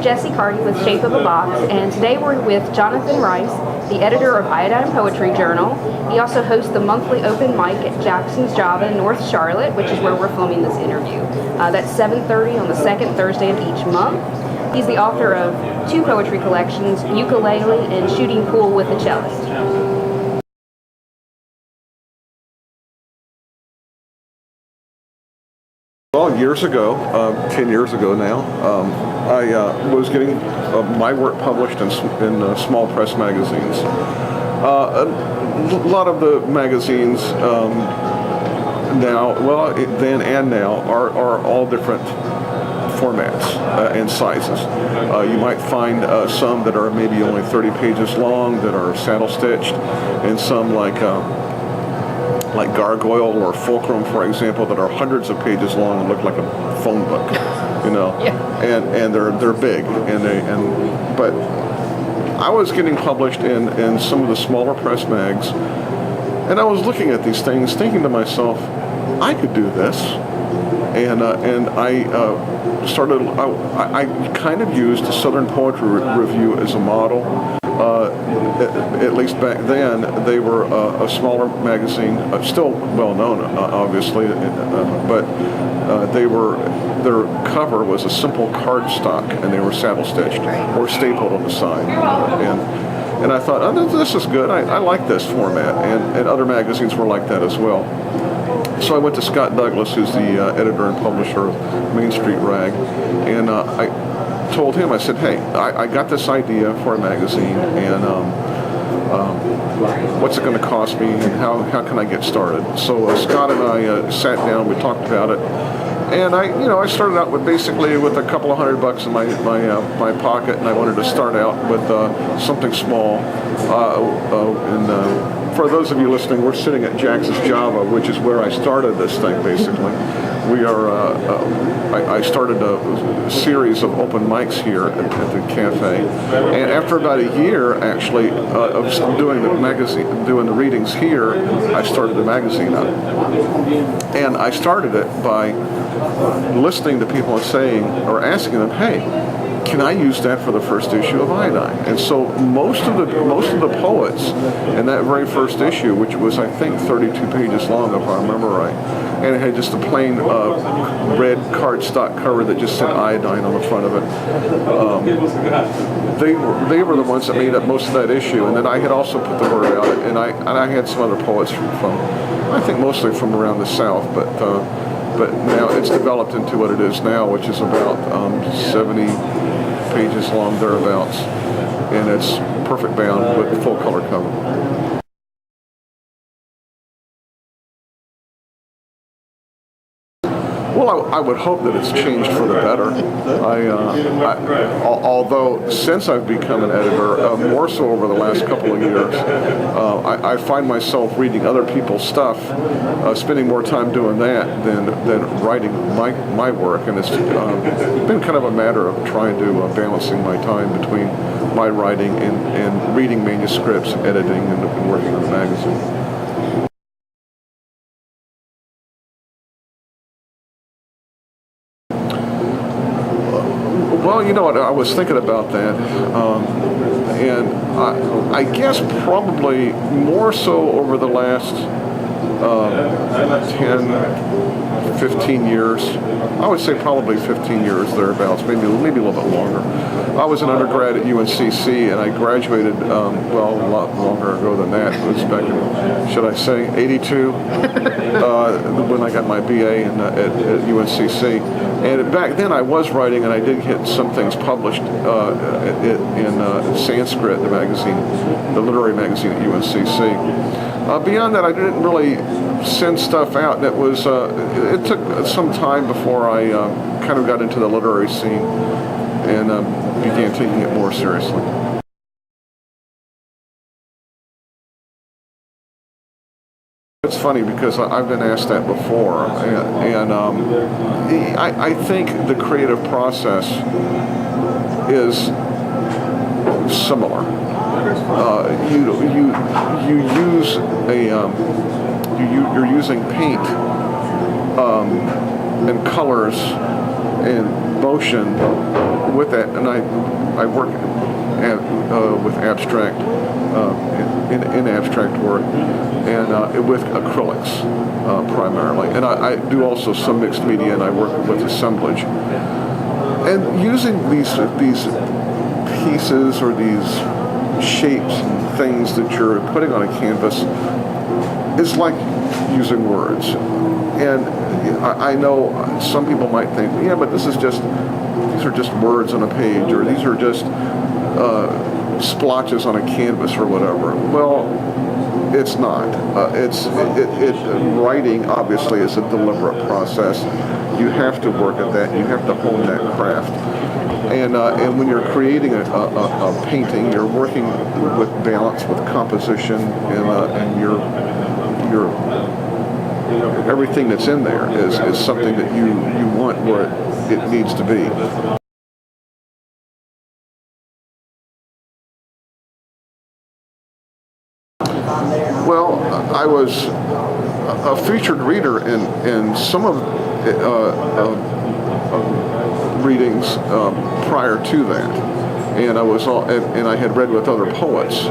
Jesse Carty with Shape of a Box, and today we're with Jonathan Rice, the editor of Iodine Poetry Journal. He also hosts the monthly open mic at Jackson's Java in North Charlotte, which is where we're filming this interview. That's 7:30 on the second Thursday of each month. He's the author of 2 poetry collections, Ukulele and Shooting Pool with a Cellist. Well, years ago, 10 years ago now, I was getting my work published in small press magazines. A lot of the magazines now, well, then and now, are all different formats and sizes. You might find some that are maybe only 30 pages long that are saddle stitched, and some like Gargoyle or Fulcrum, for example, that are hundreds of pages long and look like a phone book, you know. Yeah. And they're big, but I was getting published in some of the smaller press mags, and I was looking at these things, thinking to myself, I could do this, and I started. I kind of used the Southern Poetry Review as a model. At least back then, they were a smaller magazine, still well known, obviously, but their cover was a simple cardstock, and they were saddle stitched or stapled on the side. And I thought, oh, this is good. I like this format, and other magazines were like that as well. So I went to Scott Douglas, who's the editor and publisher of Main Street Rag, and I told him, I said, hey, I got this idea for a magazine, and what's it going to cost me, and how can I get started? So Scott and I sat down, we talked about it, and I started out with a couple of $100 in my pocket, and I wanted to start out with something small. For those of you listening, we're sitting at Jackson's Java, which is where I started this thing, basically. We are. I started a series of open mics here at the cafe, and after about a year, actually, of doing the readings here, I started the magazine up. And I started it by listening to people and saying, or asking them, hey, can I use that for the first issue of Iodine? And so most of the poets in that very first issue, which was I think 32 pages long if I remember right, and it had just a plain red cardstock cover that just said Iodine on the front of it. They were the ones that made up most of that issue, and then I had also put the word out, and I had some other poets from I think mostly from around the South, but now it's developed into what it is now, which is about 70 pages long, thereabouts, and it's perfect bound with full color cover. Well, I would hope that it's changed for the better. Although since I've become an editor, more so over the last couple of years, I find myself reading other people's stuff, spending more time doing that than writing my work, and it's been kind of a matter of trying to balancing my time between my writing and reading manuscripts, editing, and working on the magazine. Well, you know what, I was thinking about that, and I guess probably more so over the last 10, 15 years. I would say probably 15 years thereabouts, maybe a little bit longer. I was an undergrad at UNCC, and I graduated, a lot longer ago than that. It was back in, should I say, 82, when I got my BA at UNCC. And back then I was writing, and I did get some things published in Sanskrit, the magazine, the literary magazine at UNCC. Beyond that, I didn't really send stuff out. It was it took some time before I kind of got into the literary scene and began taking it more seriously. It's funny because I've been asked that before, and I think the creative process is similar. You're using paint and colors and motion with that. And I work with abstract, in abstract work, and with acrylics primarily. And I do also some mixed media, and I work with assemblage. And using these pieces or these shapes and things that you're putting on a canvas is like using words. And I know some people might think, yeah, but these are just words on a page, or these are just splotches on a canvas or whatever. Well, it's not. Writing obviously is a deliberate process. You have to work at that. You have to hone that craft. And when you're creating a painting, you're working with balance, with composition, and your everything that's in there is something that you want where it needs to be. Well, I was a featured reader in some of readings prior to that, and I had read with other poets,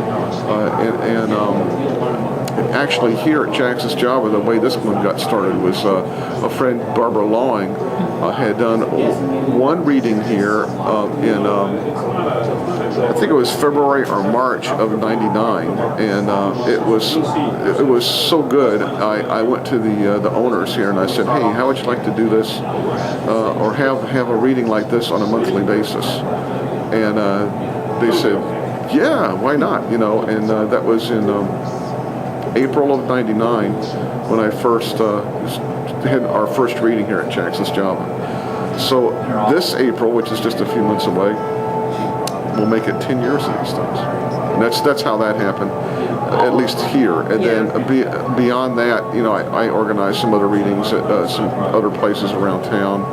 actually here at Jackson's Java, the way this one got started was a friend, Barbara Lawing, had done one reading here in I think it was February or March of '99, and it was so good. I went to the owners here and I said, hey, how would you like to do this, or have a reading like this on a monthly basis? And they said, yeah, why not? You know, and that was in April of '99 when I first had our first reading here at Jackson's Java. So this April, which is just a few months away, we'll make it 10 years of these things. And that's how that happened, at least here. And then beyond that, you know, I organized some other readings at some other places around town.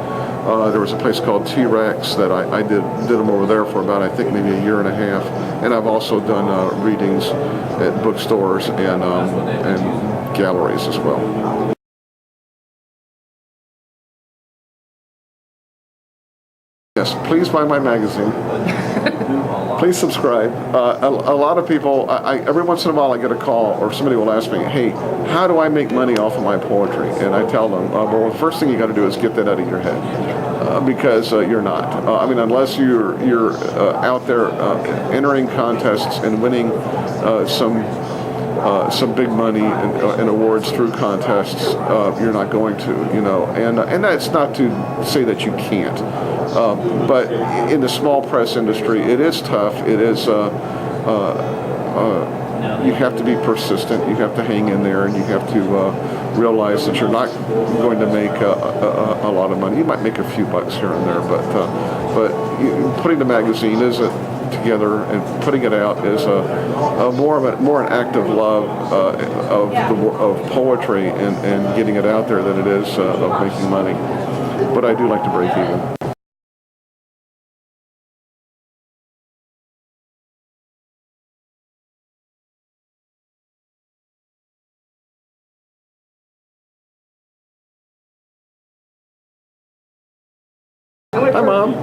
There was a place called T-Rex that I did them over there for about, I think, maybe a year and a half. And I've also done readings at bookstores and galleries as well. Yes, please buy my magazine. Please subscribe. A lot of people, every once in a while I get a call or somebody will ask me, hey, how do I make money off of my poetry? And I tell them, well, the first thing you got to do is get that out of your head, because you're not. I mean, unless you're out there entering contests and winning some big money and awards through contests, you're not going to, you know. And that's not to say that you can't. But in the small press industry, it is tough. It is, you have to be persistent. You have to hang in there, and you have to realize that you're not going to make a lot of money. You might make a few bucks here and there, but putting the magazine together and putting it out is more an act of love of poetry and getting it out there than it is of making money. But I do like to break even. Hi, Mom.